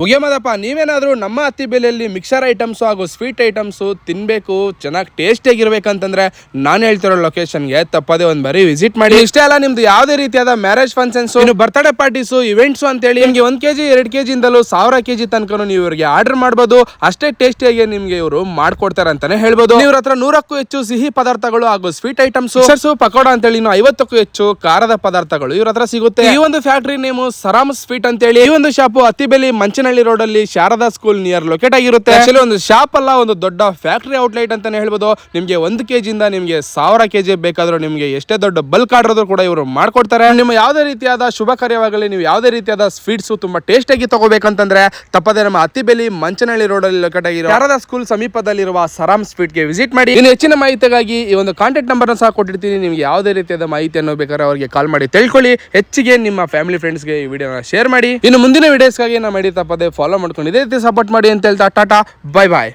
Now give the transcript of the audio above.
ಮುಗಿಯಮದಪ್ಪ, ನೀವೇನಾದರೂ ನಮ್ಮ ಹತ್ತಿ ಬೆಲೆಯಲ್ಲಿ ಮಿಕ್ಸರ್ ಐಟಮ್ಸು ಹಾಗೂ ಸ್ವೀಟ್ ಐಟಮ್ಸು ತಿನ್ನಬೇಕು, ಚೆನ್ನಾಗಿ ಟೇಸ್ಟಿಯಾಗಿರ್ಬೇಕಂತಂದ್ರೆ ನಾನು ಹೇಳ್ತಿರೋ ಲೊಕೇಶನ್ಗೆ ತಪ್ಪದೆ ಒಂದು ಬಾರಿ ವಿಸಿಟ್ ಮಾಡಿ. ಇಷ್ಟೇ ಅಲ್ಲ, ನಿಮ್ದು ಯಾವುದೇ ರೀತಿಯಾದ marriage functions, birthday parties, events ಅಂತೇಳಿ ನಿಮಗೆ 1 kg 2 kg ಇಂದಲೂ 1000 kg ತನಕ ನೀವು ಇವರಿಗೆ ಆರ್ಡರ್ ಮಾಡ್ಬೋದು. ಅಷ್ಟೇ ಟೇಸ್ಟಿಯಾಗಿ ನಿಮ್ಗೆ ಇವರು ಮಾಡ್ಕೊಡ್ತಾರೆ ಅಂತಾನೆ ಹೇಳ್ಬೋದು. ಇವ್ರ ಹತ್ರ 100ಕ್ಕೂ ಹೆಚ್ಚು ಸಿಹಿ ಪದಾರ್ಥಗಳು ಹಾಗೂ ಸ್ವೀಟ್ ಐಟಮ್ಸ್, ಪಕೋಡ ಅಂತೇಳಿ 50ಕ್ಕೂ ಹೆಚ್ಚು ಖಾರದ ಪದಾರ್ಥಗಳು ಇವ್ರ ಹತ್ರ ಸಿಗುತ್ತೆ. ಈ ಒಂದು ಫ್ಯಾಕ್ಟರಿ ನೇಮು ಸರಾಮ್ ಸ್ವೀಟ್ ಅಂತೇಳಿ. ಈ ಒಂದು ಶಾಪು ಹತ್ತಿಬೆಲಿ ಮಂಚನಹಳ್ಳಿ ರೋಡ್ ಅಲ್ಲಿ ಶಾರದಾ ಸ್ಕೂಲ್ ನಿಯರ್ ಲೊಕೇಟ್ ಆಗಿರುತ್ತೆ. ಆಕ್ಚುಲಿ ಒಂದು ಶಾಪ್ ಅಲ್ಲ, ಒಂದು ದೊಡ್ಡ ಫ್ಯಾಕ್ಟರಿ ಔಟ್ಲೆಟ್ ಅಂತಾನೆ ಹೇಳ್ಬೋದು. ನಿಮ್ಗೆ 1 kg ಇಂದ ನಿಮ್ಗೆ 1000 kg ಬೇಕಾದ್ರೂ, ನಿಮ್ಗೆ ಎಷ್ಟೇ ದೊಡ್ಡ ಬಲ್ಕ್ ಆರ್ಡರ್ ಕೂಡ ಇವರು ಮಾಡ್ಕೊಡ್ತಾರೆ. ನಿಮ್ಮ ಯಾವುದೇ ರೀತಿಯಾದ ಶುಭ ಕಾರ್ಯವಾಗಲಿ, ನೀವು ಯಾವುದೇ ರೀತಿಯಾದ ಸ್ವೀಟ್ಸ್ ತುಂಬಾ ಟೇಸ್ಟ್ ಆಗಿ ತಗೋಬೇಕಂತಂದ್ರೆ ತಪ್ಪದೆ ನಮ್ಮ ಹತ್ತಿಬೆಲಿ ಮಂಚನಹಳ್ಳಿ ರೋಡ್ ಅಲ್ಲಿ ಲೊಕೇಟ್ ಆಗಿರೋ ಶಾರದಾ ಸ್ಕೂಲ್ ಸಮೀಪದಲ್ಲಿರುವ ಸರಾಮ್ ಸ್ವೀಟ್ ಗೆ ವಿಸಿಟ್ ಮಾಡಿ. ಇನ್ನು ಹೆಚ್ಚಿನ ಮಾಹಿತಿಗಾಗಿ ಈ ಒಂದು ಕಾಂಟ್ಯಾಕ್ಟ್ ನಂಬರ್ ಸಹ ಕೊಟ್ಟಿರ್ತೀನಿ. ನಿಮ್ಗೆ ಯಾವುದೇ ರೀತಿಯಾದ ಮಾಹಿತಿಯನ್ನು ಬೇಕಾದ್ರೆ ಅವರಿಗೆ ಕಾಲ್ ಮಾಡಿ ತಿಳ್ಕೊಳ್ಳಿ. ಹೆಚ್ಚಿಗೆ ನಿಮ್ಮ ಫ್ಯಾಮಿಲಿ ಫ್ರೆಂಡ್ಸ್ಗೆ ಈ ವಿಡಿಯೋನ ಶೇರ್ ಮಾಡಿ. ಇನ್ನು ಮುಂದಿನ ವಿಡಿಯೋಸ್ಗಾಗಿ ನಮ್ಮ ಮಾಡಿ ತಪ್ಪದೆ ಫಾಲೋ ಮಾಡ್ಕೊಂಡು ಇದೇ ರೀತಿ ಸಪೋರ್ಟ್ ಮಾಡಿ ಅಂತ ಹೇಳ್ತಾ ಟಾಟಾ, ಬೈ ಬಾಯ್.